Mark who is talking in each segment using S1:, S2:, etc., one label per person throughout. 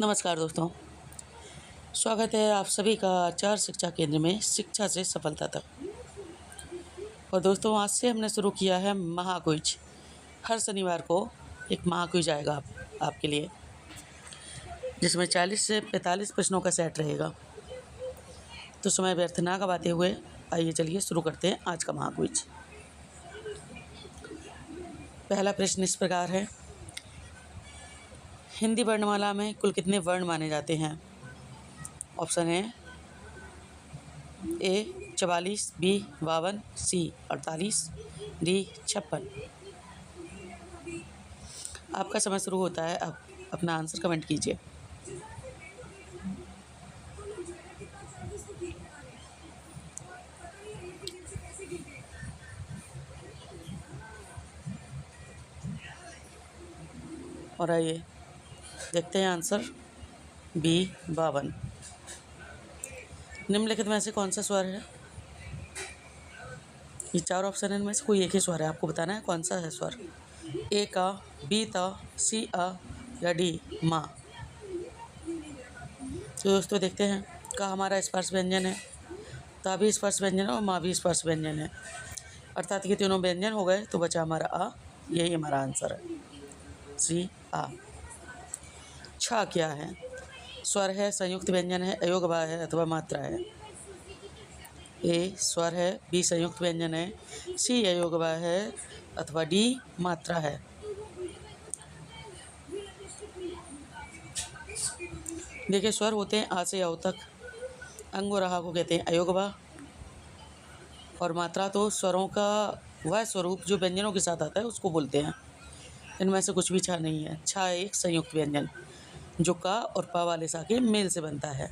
S1: नमस्कार दोस्तों, स्वागत है आप सभी का आचार शिक्षा केंद्र में शिक्षा से सफलता तक। और दोस्तों, आज से हमने शुरू किया है महाक्विज। हर शनिवार को एक महाक्विज आएगा आपके लिए, जिसमें 40 से 45 प्रश्नों का सेट रहेगा। तो समय व्यर्थ ना गवाते हुए आइए चलिए शुरू करते हैं आज का महाक्विज। पहला प्रश्न इस प्रकार है, हिंदी वर्णमाला में कुल कितने वर्ण माने जाते हैं? ऑप्शन है ए 44, बी 52, सी 48, डी 56। आपका समय शुरू होता है, आप अपना आंसर कमेंट कीजिए। और आइए देखते हैं आंसर बी 52। निम्नलिखित में से कौन सा स्वर है? ये चार ऑप्शन है, इनमें से कोई एक ही स्वर है, आपको बताना है कौन सा है स्वर। ए का, बी ता, सी आ या डी माँ। तो दोस्तों देखते हैं, का हमारा स्पर्श व्यंजन है, ता भी स्पर्श व्यंजन है और माँ भी स्पर्श व्यंजन है, अर्थात ये तीनों व्यंजन हो गए तो बचा हमारा आ। यही हमारा आंसर है, सी आ। छा क्या है? स्वर है, संयुक्त व्यंजन है, अयोगवा है अथवा मात्रा है? ए स्वर है, बी संयुक्त व्यंजन है, सी अयोगवा है अथवा डी मात्रा है? देखिए, स्वर होते हैं आ से औ तक, अंग और रहा को कहते हैं अयोगवा, और मात्रा तो स्वरों का वह स्वरूप जो व्यंजनों के साथ आता है उसको बोलते हैं। इनमें से कुछ भी छा नहीं है। छा एक संयुक्त व्यंजन जो का और पा वाले सा के मेल से बनता है।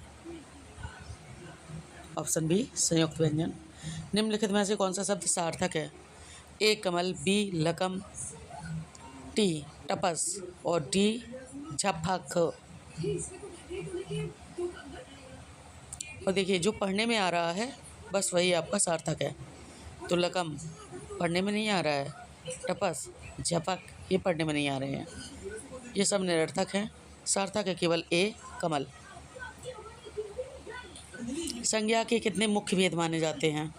S1: ऑप्शन बी संयुक्त व्यंजन। निम्नलिखित में से कौन सा शब्द सार्थक है? ए कमल, बी लकम, टी टपस और डी झपक। और देखिए, जो पढ़ने में आ रहा है बस वही आपका सार्थक है। तो लकम पढ़ने में नहीं आ रहा है, टपस झपक ये पढ़ने में नहीं आ रहे हैं, ये सब निरर्थक हैं। सार्थक है केवल ए कमल। संज्ञा के कितने मुख्य भेद माने जाते हैं?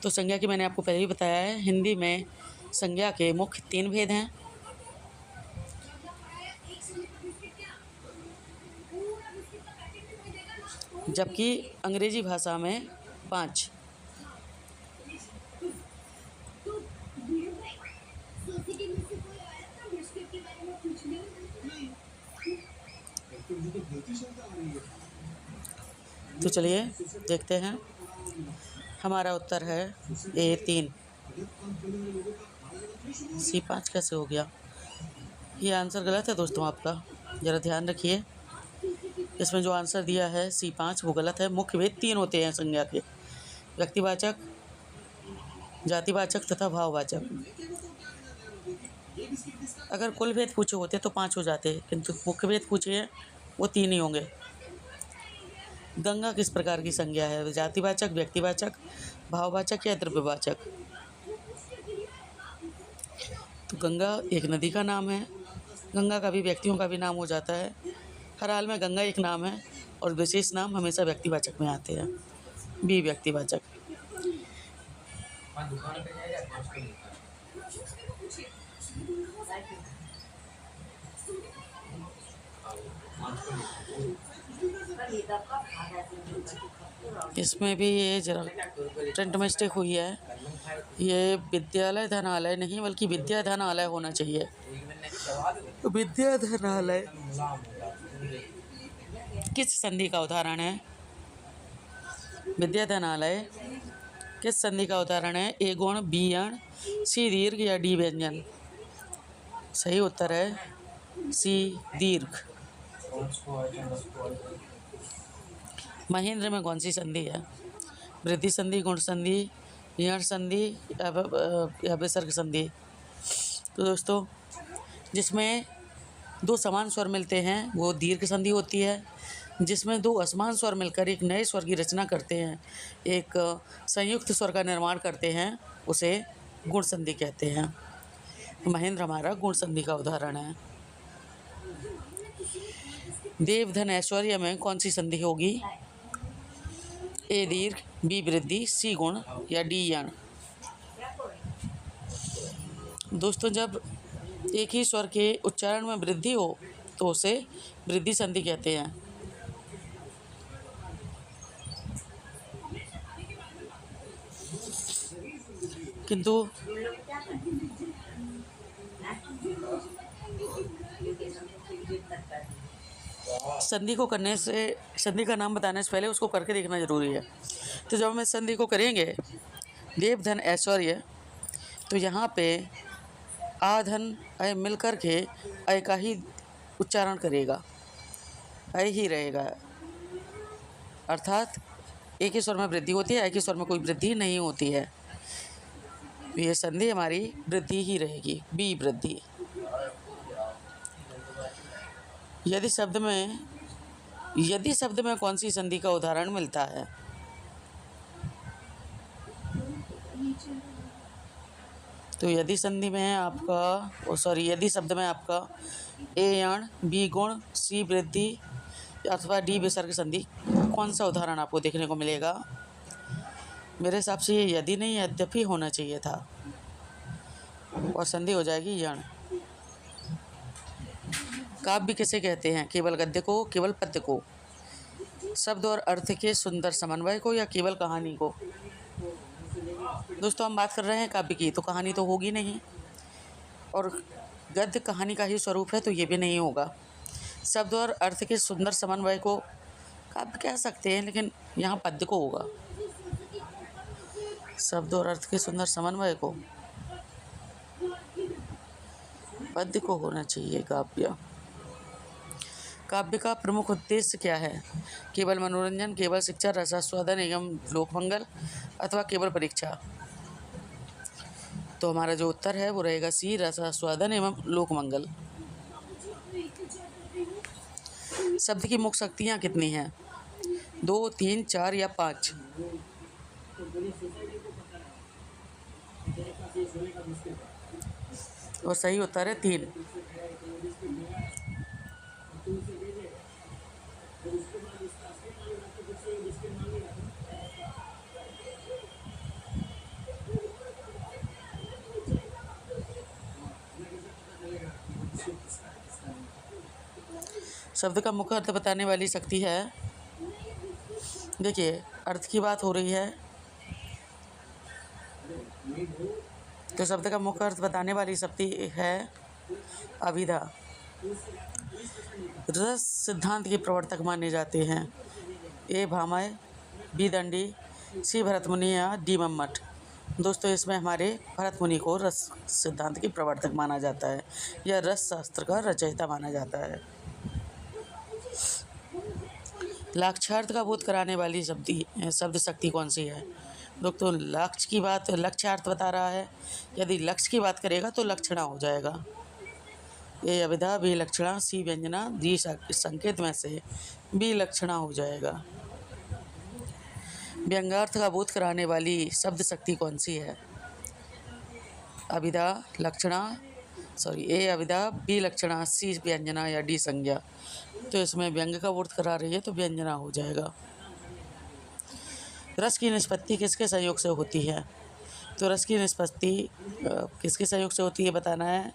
S1: तो संज्ञा की मैंने आपको पहले ही बताया है, हिंदी में संज्ञा के मुख्य 3 भेद हैं। जबकि अंग्रेजी भाषा में 5। तो चलिए देखते हैं, हमारा उत्तर है ए 3। सी 5 कैसे हो गया? ये आंसर गलत है दोस्तों आपका, ज़रा ध्यान रखिए। इसमें जो आंसर दिया है सी 5 वो गलत है। मुख्य भेद 3 होते हैं संज्ञा के, व्यक्तिवाचक, जातिवाचक तथा भाववाचक। अगर कुल भेद पूछे होते तो 5 हो जाते, किंतु मुख्य भेद पूछे हैं वो 3 ही होंगे। गंगा किस प्रकार की संज्ञा है? जातिवाचक, व्यक्तिवाचक, भाववाचक या द्रव्यवाचक? तो गंगा एक नदी का नाम है। गंगा का भी व्यक्तियों का भी नाम हो जाता है। हर हाल में गंगा एक नाम है और विशेष नाम हमेशा व्यक्तिवाचक में आते हैं। बी व्यक्तिवाचक। इसमें भी ये जरा प्रिंट मिस्टेक हुई है। ये विद्यालय धनालय नहीं बल्कि विद्या धनालय होना चाहिए। विद्या धनालय किस संधि का उदाहरण है? विद्या धनालय किस संधि का उदाहरण है? ए गुण, बी अण, सी दीर्घ या डी व्यंजन? सही उत्तर है सी दीर्घ। महेंद्र में कौन सी संधि है? वृद्धि संधि, गुण संधि, यण संधि या विसर्ग संधि? तो दोस्तों, जिसमें 2 समान स्वर मिलते हैं वो दीर्घ संधि होती है। जिसमें 2 असमान स्वर मिलकर एक नए स्वर की रचना करते हैं, एक संयुक्त स्वर का निर्माण करते हैं, उसे गुण संधि कहते हैं। महेंद्र हमारा गुण संधि का उदाहरण है। देव धन ऐश्वर्य में कौन सी संधि होगी? ए दीर्घ, बी वृद्धि, सी गुण या डी यण। दोस्तों, जब एक ही स्वर के उच्चारण में वृद्धि हो तो उसे वृद्धि संधि कहते हैं। किंतु संधि को करने से, संधि का नाम बताने से पहले उसको करके देखना जरूरी है। तो जब हम इस संधि को करेंगे देव धन ऐश्वर्य, तो यहाँ पे आ धन अय मिल कर के अय का ही उच्चारण करेगा, अय ही रहेगा, अर्थात एक ही स्वर में वृद्धि होती है, एक ही स्वर में कोई वृद्धि नहीं होती है। ये संधि हमारी वृद्धि ही रहेगी, बी वृद्धि। यदि शब्द में कौन सी संधि का उदाहरण मिलता है? तो यदि शब्द में आपका ए यण, बी गुण, सी वृद्धि अथवा डी विसर्ग संधि, कौन सा उदाहरण आपको देखने को मिलेगा? मेरे हिसाब से ये यदि नहीं यद्यपि होना चाहिए था और संधि हो जाएगी यण। काव्य किसे कहते हैं? केवल गद्य को, केवल पद्य को, शब्द और अर्थ के सुंदर समन्वय को, या केवल कहानी को? दोस्तों, हम बात कर रहे हैं काव्य की, तो कहानी तो होगी नहीं, और गद्य कहानी का ही स्वरूप है, तो ये भी नहीं होगा। शब्द और अर्थ के सुंदर समन्वय को काव्य कह सकते हैं, लेकिन यहाँ पद्य को होगा। शब्द और अर्थ के सुंदर समन्वय को पद्य को होना चाहिए काव्य। काव्य का प्रमुख उद्देश्य क्या है? केवल मनोरंजन, केवल शिक्षा, रसास्वादन एवं लोकमंगल, अथवा केवल परीक्षा? तो हमारा जो उत्तर है वो रहेगा सी, रसास्वादन एवं लोकमंगल। शब्द की मुख्य शक्तियाँ कितनी हैं? 2, 3, 4 या 5? और सही उत्तर है 3। शब्द का मुख्य अर्थ बताने वाली शक्ति है, देखिए अर्थ की बात हो रही है, तो शब्द का मुख्य अर्थ बताने वाली शक्ति है अभिधा। रस सिद्धांत के प्रवर्तक माने जाते हैं ए भामह, बी दंडी, सी भरतमुनि या डी मम्मट? दोस्तों, इसमें हमारे भरतमुनि को रस सिद्धांत के प्रवर्तक माना जाता है, या रस शास्त्र का रचयिता माना जाता है। लक्ष्यार्थ का बोध कराने वाली शब्द शक्ति कौन सी है? दोस्तों, लक्ष्यार्थ बता रहा है, यदि लक्ष्य की बात करेगा तो लक्षणा हो जाएगा। ए अभिधा, बी लक्षणा, सी व्यंजना, डी संकेत में से बी लक्षणा हो जाएगा। व्यंग्यार्थ का बोध कराने वाली शब्द शक्ति कौन सी है? अभिधा, ए अभिधा, बी लक्षणा, सी व्यंजना या डी संज्ञा? तो इसमें व्यंग का बोध करा रही है, तो व्यंजना हो जाएगा। रस की निष्पत्ति किसके सहयोग से होती है? तो रस की निष्पत्ति किसके सहयोग से होती है बताना है।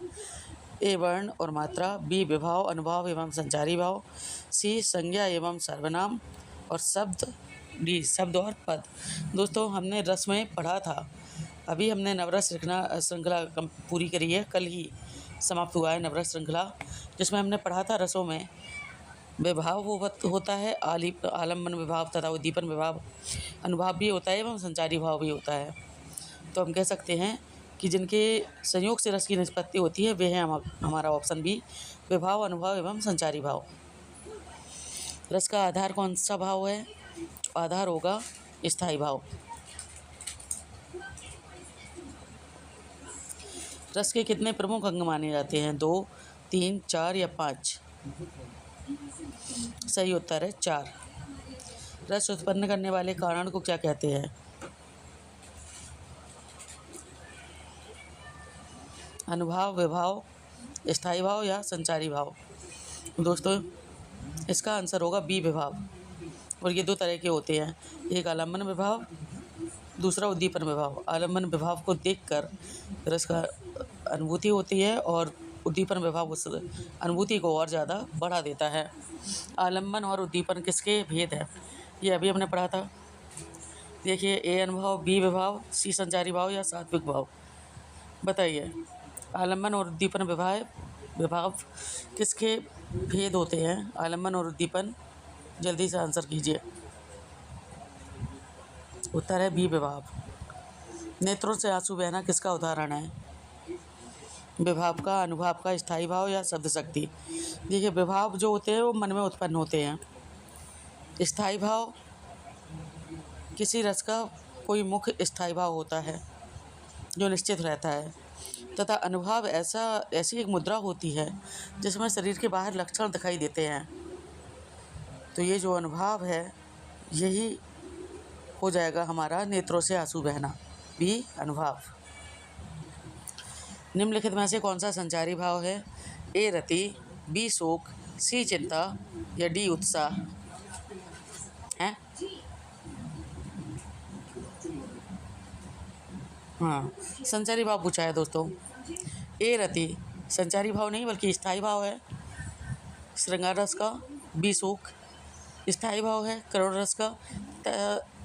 S1: ए वर्ण और मात्रा, बी विभाव, अनुभाव एवं संचारी भाव, सी संज्ञा एवं सर्वनाम, और डी शब्द और पद। दोस्तों, हमने रस में पढ़ा था, अभी हमने नवरस श्रृंखला पूरी करी है, कल ही समाप्त हुआ है नवरस श्रृंखला, जिसमें हमने पढ़ा था रसों में विभाव होता है, आलम्बन विभाव तथा उद्दीपन विभाव, अनुभाव भी होता है एवं संचारी भाव भी होता है। तो हम कह सकते हैं कि जिनके संयोग से रस की निष्पत्ति होती है वे है हमारा ऑप्शन बी, विभाव, अनुभाव एवं संचारी भाव। रस का आधार कौन सा भाव है? आधार होगा स्थायी भाव। रस के कितने प्रमुख अंग माने जाते हैं? 2, 3, 4 या 5? सही उत्तर है 4। रस उत्पन्न करने वाले कारण को क्या कहते हैं? अनुभाव, विभाव, स्थायी भाव या संचारी भाव? दोस्तों इसका आंसर होगा बी विभाव। और ये दो तरह के होते हैं, एक आलम्बन विभाव, दूसरा उद्दीपन विभाव। आलम्बन विभाव को देखकर रस का अनुभूति होती है और उद्दीपन विभाव उस अनुभूति को और ज़्यादा बढ़ा देता है। आलम्बन और उद्दीपन किसके भेद है, ये अभी हमने पढ़ा था। देखिए, ए अनुभव, बी विभाव, सी संचारी भाव या सात्विक भाव। बताइए, आलम्बन और उद्दीपन विभाव किसके भेद होते हैं? आलम्बन और उद्दीपन, जल्दी से आंसर कीजिए। उत्तर है बी विभाव। नेत्रों से आंसू बहना किसका उदाहरण है? विभाव का, अनुभाव का, स्थायी भाव या शब्द शक्ति। देखिए, विभाव जो होते हैं वो मन में उत्पन्न होते हैं। स्थायी भाव किसी रस का कोई मुख्य स्थायी भाव होता है जो निश्चित रहता है, तथा अनुभाव ऐसी एक मुद्रा होती है जिसमें शरीर के बाहर लक्षण दिखाई देते हैं। तो ये जो अनुभाव है यही हो जाएगा हमारा नेत्रों से आंसू बहना, बी अनुभाव। निम्नलिखित में से कौन सा संचारी भाव है? ए रति, बी शोक, सी चिंता या डी उत्साह है? हाँ, संचारी भाव पूछा है दोस्तों। ए रति संचारी भाव नहीं बल्कि स्थायी भाव है श्रृंगार रस का। बी शोक स्थायी भाव है करुण रस का।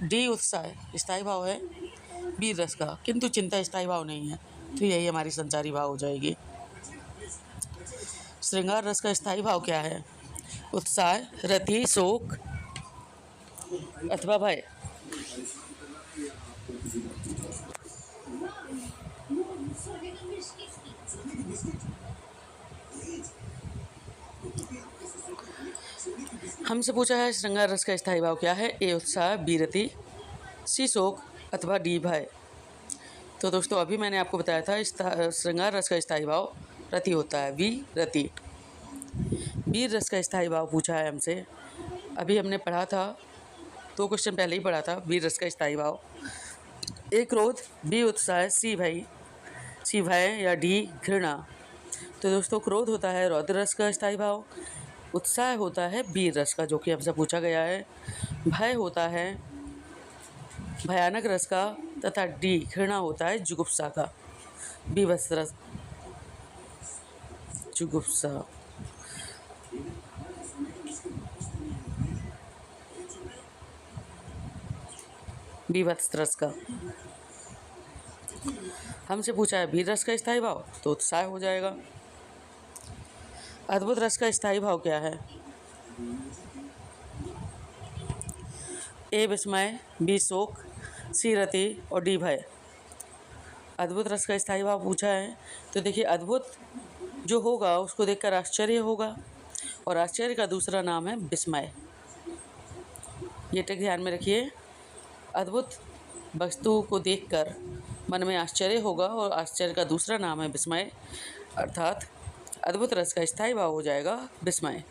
S1: डी उत्साह स्थायी भाव है बी रस का, किंतु चिंता स्थायी भाव नहीं है। तो यही हमारी संचारी भाव हो जाएगी। श्रृंगार रस का स्थायी भाव क्या है? उत्साह, रति, शोक अथवा भय। हमसे पूछा है श्रृंगार रस का स्थायी भाव क्या है? ए उत्साह, बी रति, सी शोक अथवा डी भय। तो दोस्तों अभी मैंने आपको बताया था श्रृंगार रस का स्थायी भाव रति होता है, बी रति। वीर रस का स्थायी भाव पूछा है हमसे। अभी हमने पढ़ा था, 2 क्वेश्चन पहले ही पढ़ा था वीर रस का स्थायी भाव। ए क्रोध, बी उत्साह, सी भय या डी घृणा। तो दोस्तों क्रोध होता है रौद्र रस का स्थायी भाव, उत्साह होता है वीर रस का जो कि हमसे पूछा गया है, भय होता है भयानक रस का तथा डी घृणा होता है जुगुप्सा का, बीभत्स रस जुगुप्सा। बीभत्स रस का। हमसे पूछा है वीर रस का स्थायी भाव, तो उत्साह हो जाएगा। अद्भुत रस का स्थायी भाव क्या है? ए विस्मय, बी शोक, सी रति और डी भय। अद्भुत रस का स्थायी भाव पूछा है, तो देखिए अद्भुत जो होगा उसको देखकर आश्चर्य होगा और आश्चर्य का दूसरा नाम है विस्मय। ये टिक ध्यान में रखिए, अद्भुत वस्तु को देखकर मन में आश्चर्य होगा और आश्चर्य का दूसरा नाम है विस्मय, अर्थात अद्भुत रस का स्थायी भाव हो जाएगा विस्मय।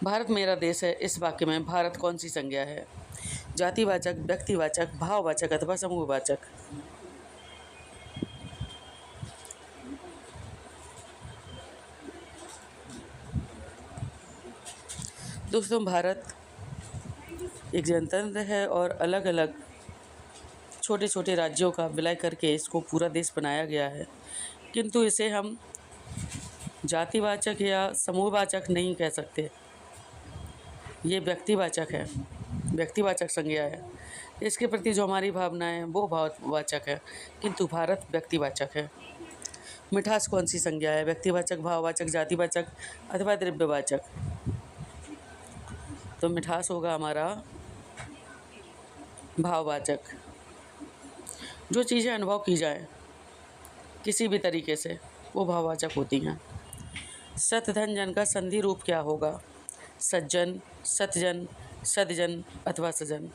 S1: भारत मेरा देश है, इस वाक्य में भारत कौन सी संज्ञा है? जातिवाचक, व्यक्तिवाचक, भाववाचक अथवा समूहवाचक। दोस्तों भारत एक जनतंत्र है और अलग अलग छोटे छोटे राज्यों का विलय करके इसको पूरा देश बनाया गया है, किंतु इसे हम जातिवाचक या समूहवाचक नहीं कह सकते। ये व्यक्तिवाचक है, व्यक्तिवाचक संज्ञा है। इसके प्रति जो हमारी भावना है वो भाववाचक है, किंतु भारत व्यक्तिवाचक है। मिठास कौन सी संज्ञा है? व्यक्तिवाचक, भाववाचक, जातिवाचक अथवा द्रव्यवाचक। तो मिठास होगा हमारा भाववाचक। जो चीज़ें अनुभव की जाए किसी भी तरीके से वो भाववाचक होती हैं। सत धन जन का संधि रूप क्या होगा? सज्जन, सतजन, सदजन अथवा सजन।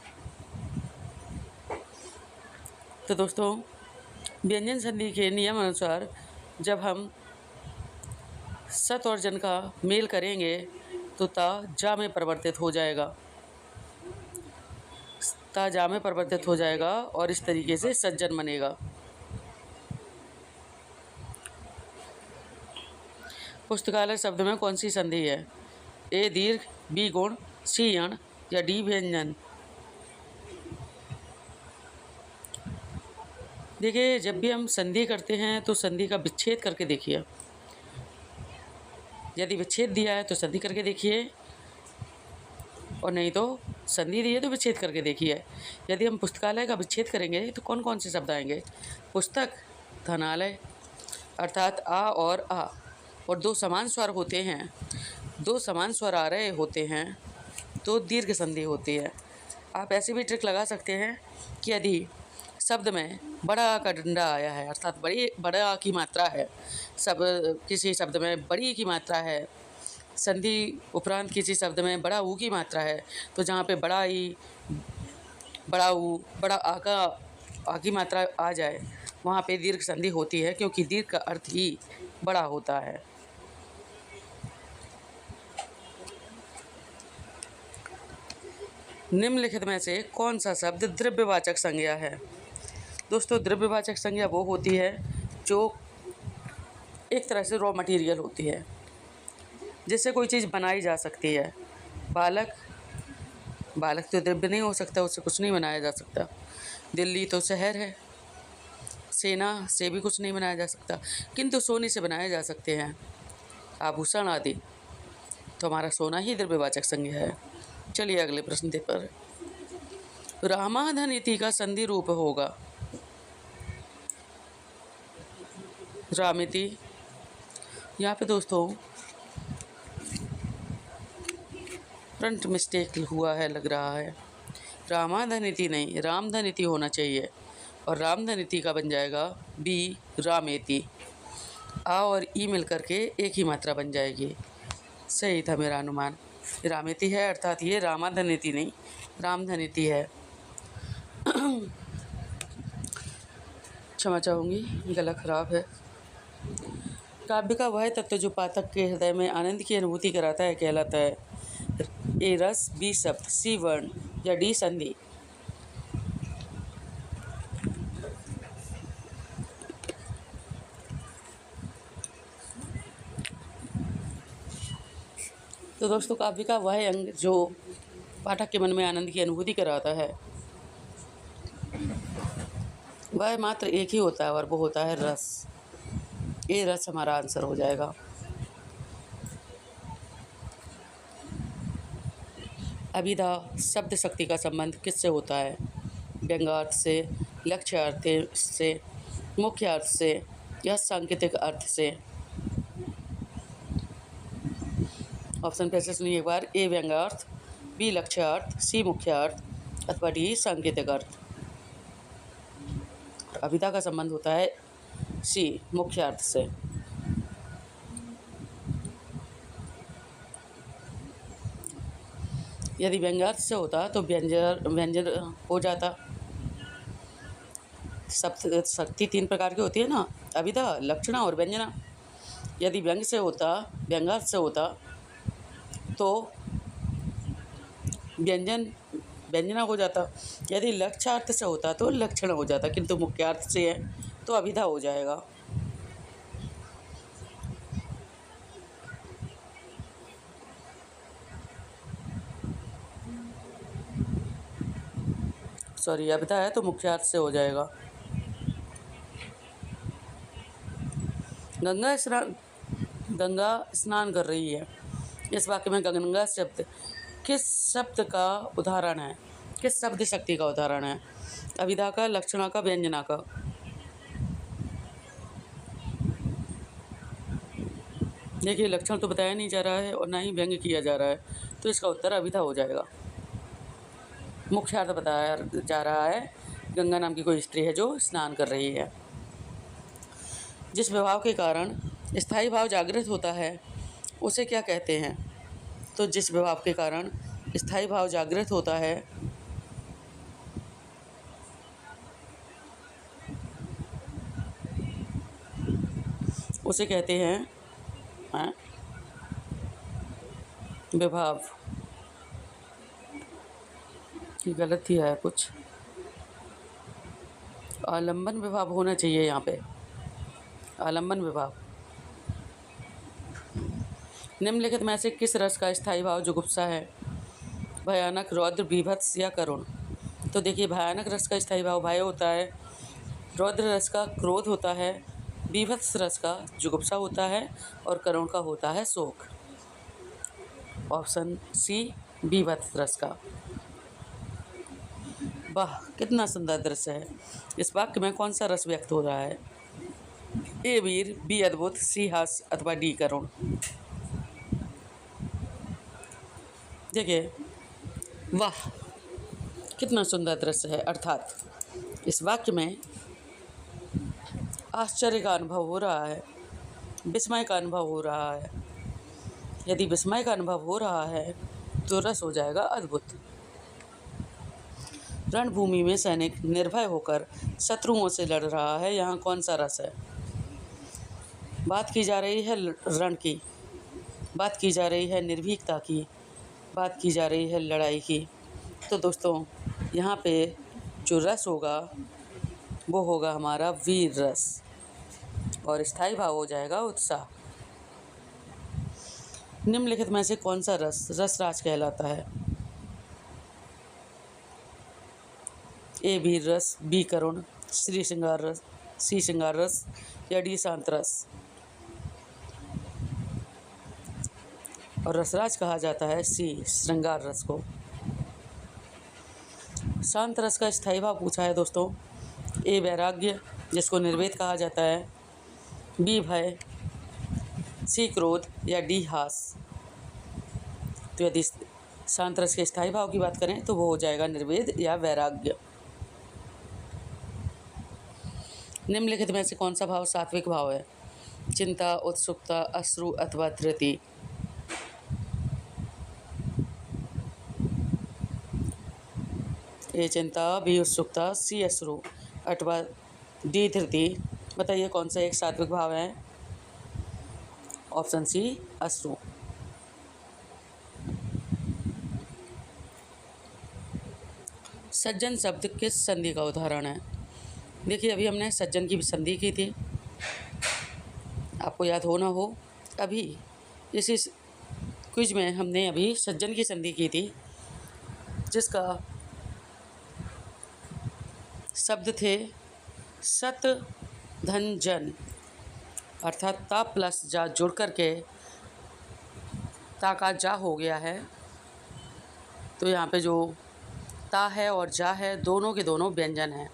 S1: तो दोस्तों व्यंजन संधि के नियम अनुसार जब हम सत और जन का मेल करेंगे तो ता जा में परिवर्तित हो जाएगा, ता जा में परिवर्तित हो जाएगा और इस तरीके से सज्जन बनेगा। पुस्तकालय शब्द में कौन सी संधि है? ए दीर्घ, बी गुण, सी यण या डी व्यंजन? देखिए, जब भी हम संधि करते हैं तो संधि का विच्छेद करके देखिए। यदि विच्छेद दिया है तो संधि करके देखिए, और नहीं तो संधि दी है तो विच्छेद करके देखिए। यदि हम पुस्तकालय का विच्छेद करेंगे तो कौन कौन से शब्द आएंगे? पुस्तक, धनालय, अर्थात आ और आ, और दो समान स्वर होते हैं, दो समान स्वर आ रहे होते हैं तो दीर्घ संधि होती है। आप ऐसी भी ट्रिक लगा सकते हैं कि यदि शब्द में बड़ा आ का डंडा आया है, अर्थात बड़ा आ की मात्रा है, किसी शब्द में बड़ी की मात्रा है, संधि उपरांत किसी शब्द में बड़ा ऊ की मात्रा है, तो जहाँ पे बड़ा ई, बड़ा ऊ, बड़ा आ की मात्रा आ जाए वहाँ पे दीर्घ संधि होती है, क्योंकि दीर्घ का अर्थ ही बड़ा होता है। निम्नलिखित में से कौन सा शब्द द्रव्यवाचक संज्ञा है? दोस्तों, द्रव्यवाचक संज्ञा वो होती है जो एक तरह से रॉ मटेरियल होती है, जिससे कोई चीज़ बनाई जा सकती है। बालक तो द्रव्य नहीं हो सकता, उससे कुछ नहीं बनाया जा सकता। दिल्ली तो शहर है, सेना से भी कुछ नहीं बनाया जा सकता, किंतु सोने से बनाए जा सकते हैं आभूषण आदि, तो हमारा सोना ही द्रव्यवाचक संज्ञा है। चलिए अगले प्रश्न पर। रामाधन इति का संधि रूप होगा? रामिति। यहाँ पे दोस्तों प्रिंट मिस्टेक हुआ है, लग रहा है। रामाधनिति नहीं, रामधनिति होना चाहिए, और रामधनिति का बन जाएगा बी रामेति। आ और ई मिलकर के एक ही मात्रा बन जाएगी। सही था मेरा अनुमान, रामेति है, अर्थात ये रामाधनिति नहीं रामधनिति है। क्षमा चाहूँगी, गला खराब है। काव्य का वह तत्व जो पाठक के हृदय में आनंद की अनुभूति कराता है कहलाता है? ए रस, बी शब्द, सी वर्ण या डी संधि? तो दोस्तों, काव्य का वह अंग जो पाठक के मन में आनंद की अनुभूति कराता है वह मात्र एक ही होता है, और वो होता है रस। ए रस हमारा आंसर हो जाएगा। अभिधा शब्द शक्ति का संबंध किससे होता है? व्यंग्यार्थ से, लक्ष्यार्थ से, मुख्य अर्थ से या सांकेतिक अर्थ से? ऑप्शन फिर से सुनिए एक बार। ए व्यंग्यार्थ, बी लक्ष्यार्थ, सी मुख्यार्थ अथवा डी सांकेतिक अर्थ। अभिधा का संबंध होता है सी मुख्यार्थ से। यदि व्यंग्यार्थ से होता तो व्यंजन हो जाता। शब्द शक्ति तीन प्रकार की होती है ना, अभिधा, लक्षणा और व्यंजना। यदि व्यंग्यार्थ से होता तो व्यंजना हो जाता। यदि लक्ष्यार्थ से होता तो लक्षण हो जाता, किंतु मुख्यार्थ से है तो अभिधा हो जाएगा। सॉरी, अभिधा है तो मुख्यार्थ से हो जाएगा। गंगा स्नान कर रही है, इस वाक्य में गंगा शब्द किस शब्द का उदाहरण है? किस शब्द शक्ति का उदाहरण है? अभिधा का, लक्षणा का, व्यंजना का? देखिए, लक्षण तो बताया नहीं जा रहा है और ना ही व्यंग्य किया जा रहा है, तो इसका उत्तर अभिधा हो जाएगा। मुख्यार्थ बताया जा रहा है, गंगा नाम की कोई स्त्री है जो स्नान कर रही है। जिस विभाव के कारण स्थायी भाव जागृत होता है उसे क्या कहते हैं? तो जिस विभाव के कारण स्थायी भाव जागृत होता है उसे कहते हैं विभाव। गलत ही है कुछ, आलंबन विभाव होना चाहिए यहाँ पे, आलंबन विभाव। निम्नलिखित में से किस रस का स्थायी भाव जुगुप्सा है? भयानक, रौद्र, बीभत्स या करुण? तो देखिए, भयानक रस का स्थायी भाव भय होता है, रौद्र रस का क्रोध होता है, बीभत्स रस का जुगुप्सा होता है और करुण का होता है शोक। ऑप्शन सी, बीभत्स रस का। वाह, कितना सुंदर दृश्य है। इस वाक्य में कौन सा रस व्यक्त हो रहा है? ए वीर, बी अद्भुत, सी हास्य अथवा डी करुण? देखिए, वाह, कितना सुंदर दृश्य है। अर्थात इस वाक्य में आश्चर्य का अनुभव हो रहा है, विस्मय का अनुभव हो रहा है। यदि विस्मय का अनुभव हो रहा है तो रस हो जाएगा अद्भुत। रणभूमि में सैनिक निर्भय होकर शत्रुओं से लड़ रहा है, यहाँ कौन सा रस है? बात की जा रही है रण की, बात की जा रही है निर्भीकता की, बात की जा रही है लड़ाई की। तो दोस्तों, यहाँ पे जो रस होगा वो होगा हमारा वीर रस और स्थायी भाव हो जाएगा उत्साह। निम्नलिखित में से कौन सा रस रसराज कहलाता है? ए वीर रस, बी करुण, सी श्रृंगार रस, सी श्रृंगार रस या डी शांत रस? और रसराज कहा जाता है सी, श्रृंगार रस को। शांत रस का स्थायी भाव पूछा है दोस्तों। ए वैराग्य, जिसको निर्वेद कहा जाता है, बी भय, सी क्रोध या डी हास? तो यदि शांत रस के स्थायी भाव की बात करें तो वो हो जाएगा निर्वेद या वैराग्य। निम्नलिखित में से कौन सा भाव सात्विक भाव है? चिंता, उत्सुकता, अश्रु अथवा धृति? ए चिंता, बी उत्सुकता, सी अश्रु अथवा डी धृति? बताइए कौन सा एक सात्विक भाव है? ऑप्शन सी, अश्रु। सज्जन शब्द किस संधि का उदाहरण है? देखिए, अभी हमने सज्जन की संधि की थी, आपको याद हो ना हो, अभी इसी क्विज में हमने अभी सज्जन की संधि की थी, जिसका शब्द थे सत धन जन, अर्थात ता प्लस जा जुड़ करके ता का जा हो गया है। तो यहाँ पे जो ता है और जा है, दोनों के दोनों व्यंजन हैं,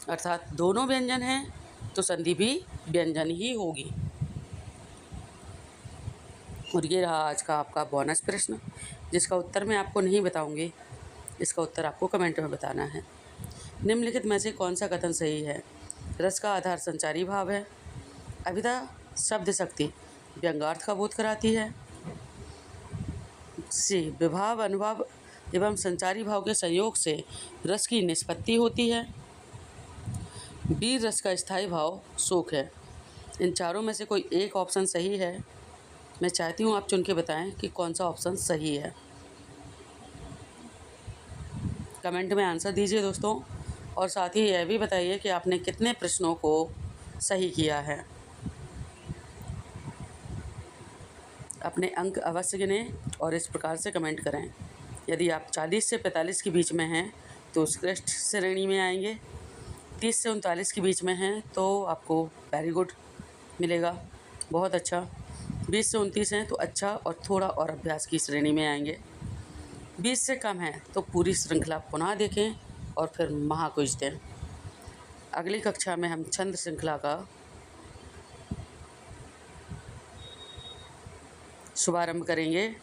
S1: अर्थात दोनों व्यंजन हैं तो संधि भी व्यंजन ही होगी। और ये रहा आज का आपका बोनस प्रश्न, जिसका उत्तर मैं आपको नहीं बताऊंगी, इसका उत्तर आपको कमेंट में बताना है। निम्नलिखित में से कौन सा कथन सही है? रस का आधार संचारी भाव है, अभिधा शब्द शक्ति व्यंग्यार्थ का बोध कराती है, सी विभाव, अनुभव एवं संचारी भाव के संयोग से रस की निष्पत्ति होती है, वीर रस का स्थायी भाव शोक है। इन चारों में से कोई एक ऑप्शन सही है। मैं चाहती हूँ आप चुन के बताएं कि कौन सा ऑप्शन सही है। कमेंट में आंसर दीजिए दोस्तों, और साथ ही यह भी बताइए कि आपने कितने प्रश्नों को सही किया है। अपने अंक अवश्य गिनें और इस प्रकार से कमेंट करें। यदि आप 40 से 45 के बीच में हैं तो उत्कृष्ट श्रेणी में आएंगे, 30 से 39 के बीच में हैं तो आपको वेरी गुड मिलेगा, बहुत अच्छा। 20 से 29 हैं तो अच्छा और थोड़ा और अभ्यास की श्रेणी में आएंगे। 20 से कम है तो पूरी श्रृंखला पुनः देखें और फिर महाक्विज दें। अगली कक्षा में हम छंद श्रृंखला का शुभारंभ करेंगे।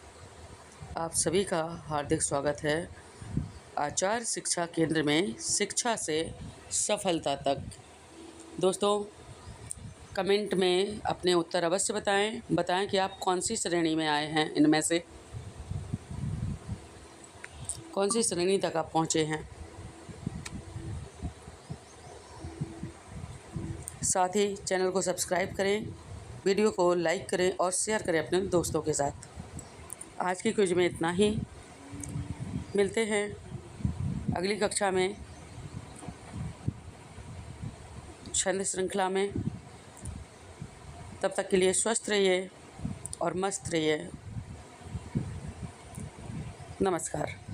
S1: आप सभी का हार्दिक स्वागत है आचार्य शिक्षा केंद्र में, शिक्षा से सफलता तक। दोस्तों, कमेंट में अपने उत्तर अवश्य बताएं कि आप कौन सी श्रेणी में आए हैं, इनमें से कौन सी श्रेणी तक आप पहुंचे हैं। साथ ही चैनल को सब्सक्राइब करें, वीडियो को लाइक करें और शेयर करें अपने दोस्तों के साथ। आज की क्विज में इतना ही, मिलते हैं अगली कक्षा में छंद श्रृंखला में। तब तक के लिए स्वस्थ रहिए, और मस्त रहिए। नमस्कार।